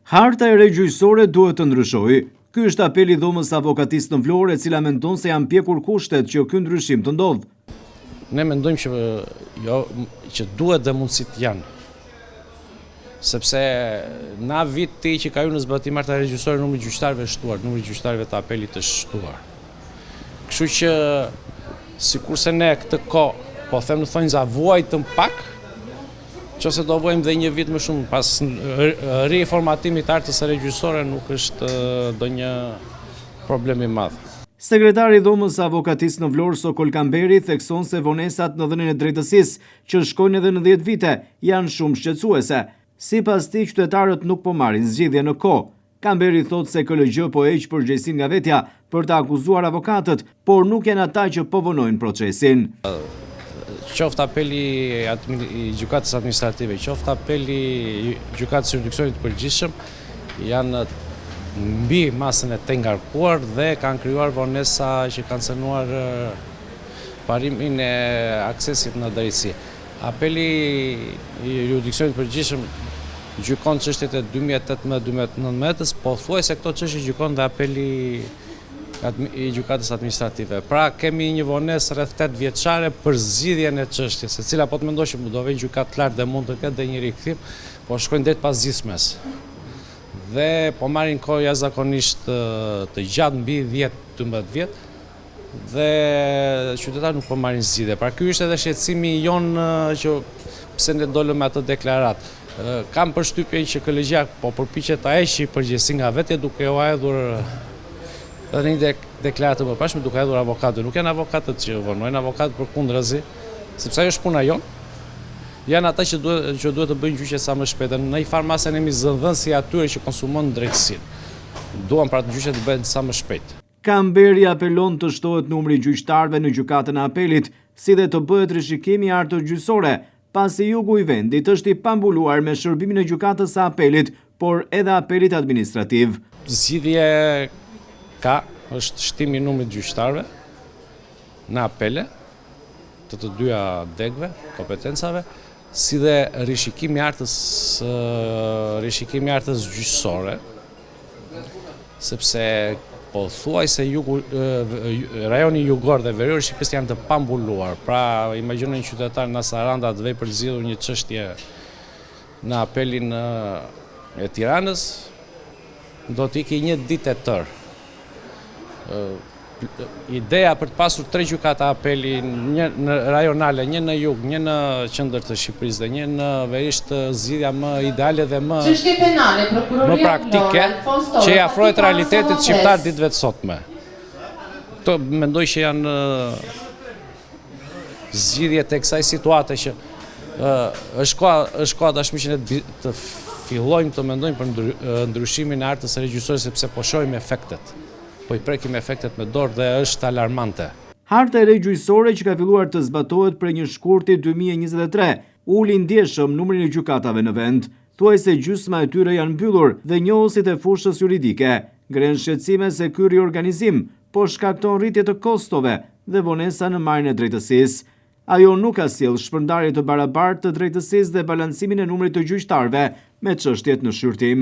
Harta e re gjyqësore duhet të ndryshojë. Ky është apeli i dhomës avokatisë në Vlorë, e cila mendon se janë pjekur kushtet që ky ndryshim të ndodhë. Ne mendojmë që duhet dhe mundësit janë. Sepse na viti që ka në zbatim harta e re gjyqësore, numri gjyqtarëve është shtuar, numri gjyqtarëve të apelit është shtuar. Kështu që sikurse ne këtë kohë po them në thonjza vuajtëm pak, qose do vojmë dhe një vit më shumë pas riformatimit të hartës së re gjyqësore, nuk është ndonjë problem i madh. Sekretari i dhomës avokatisë në Vlorë, Sokol Kamberi, thekson se vonesat në dhënien e drejtësisë, që shkojnë edhe në 10 vite, janë shumë shqetësuese. Sipas tij, qytetarët nuk po marrin zgjidhje në kohë. Kamberi thotë se KLG po heq përgjegjësinë nga vetja për të akuzuar avokatët, por nuk janë ata që po vonojnë procesin. Qoftë apeli i gjykatës administrative, qoftë apeli i gjykatës jurisdiksionit të përgjithshëm, janë mbi masën e të ngarkuar dhe kanë krijuar vonesa që kanë cënuar parimin e aksesit në drejtësi. Apeli i jurisdiksionit të përgjithshëm gjykon çështjet e 2018-2019, po thuajse këto çështje gjykon dhe apeli i gjykatës administrative. Pra kemi një vonesë rreth 8 vjeçare për zgjidhjen e çështjes, e cila po të mendosh që do vë gjykatë të lartë dhe mund të ketë dhe një rikthim, po shkojnë deri pas gjysmës. Dhe po marrin kohë jashtëzakonisht të gjatë, mbi 10-12 vjet, dhe qytetarët nuk po marrin zgjidhje. Pra ky është edhe shqetësimi jonë që pse ne dolëm me atë deklaratë. Kam përshtypjen që KLG po përpiqet ta heqë përgjegjësinë nga vetja, duke u hedhur edhe një deklaratë të përpashme, duke hedhur avokatët. Nuk janë avokatët që vonojnë, avokatët përkundrazi, sepse ajo është puna jonë. Janë ata që duhet të bëjnë gjyqje sa më shpejt. Në një farmase jemi zëdhënësi atyre që konsumon drejtësinë. Duam pra të gjyqjet të bëhen sa më shpejt. Kamberi apelon të shtohet numri i gjyqtarëve në gjykatën e apelit, si dhe të bëhet rishikimi i hartës gjyqësore, pasi jugu i vendit është i pambuluar me shërbimin e gjykatës së apelit, por edhe apelit administrativ. Zgjidhje ka, është shtimi i numrit gjyqtarëve në apele të dyja degëve, kompetencave, si dhe rishikimi i hartës gjyqësore, sepse po thuaj se rajoni jugor dhe verior Shqipërisë janë të pambuluar. Pra imagjinoni një qytetar në Saranda të vej për zgjidhur një çështje në apelin e Tiranës, do të ikë një ditë e tërë. Ideja për të pasur 3 gjykata apeli, një në rajonale, një në jug, një në qendër të Shqipërisë dhe një në veri, është zgjidhja më ideale dhe më praktike, që i afrohet realitetit shqiptar ditëve të sotme. Këto mendoj që janë zgjidhjet e kësaj situate që është koha tashmë që ne të fillojmë të mendojmë për ndryshimin e hartës së re gjyqësore, sepse po shohim efektet. Po i prekim efektet me dorë dhe është alarmante. Harta e re gjyqësore që ka filluar të zbatohet prej një shkurti 2023, uli ndjeshëm numrin e gjykatave në vend. Thuajse gjysma e tyre janë mbyllur dhe njohusit e fushës juridike ngren shqetësime se ky riorganizim po shkakton rritje të kostove dhe vonesa në marrjen e drejtësisë. Ajo nuk ka sjellë shpërndarje të barabartë të drejtësisë dhe balancimin e numrit të gjyqtarëve me çështjet në shqyrtim.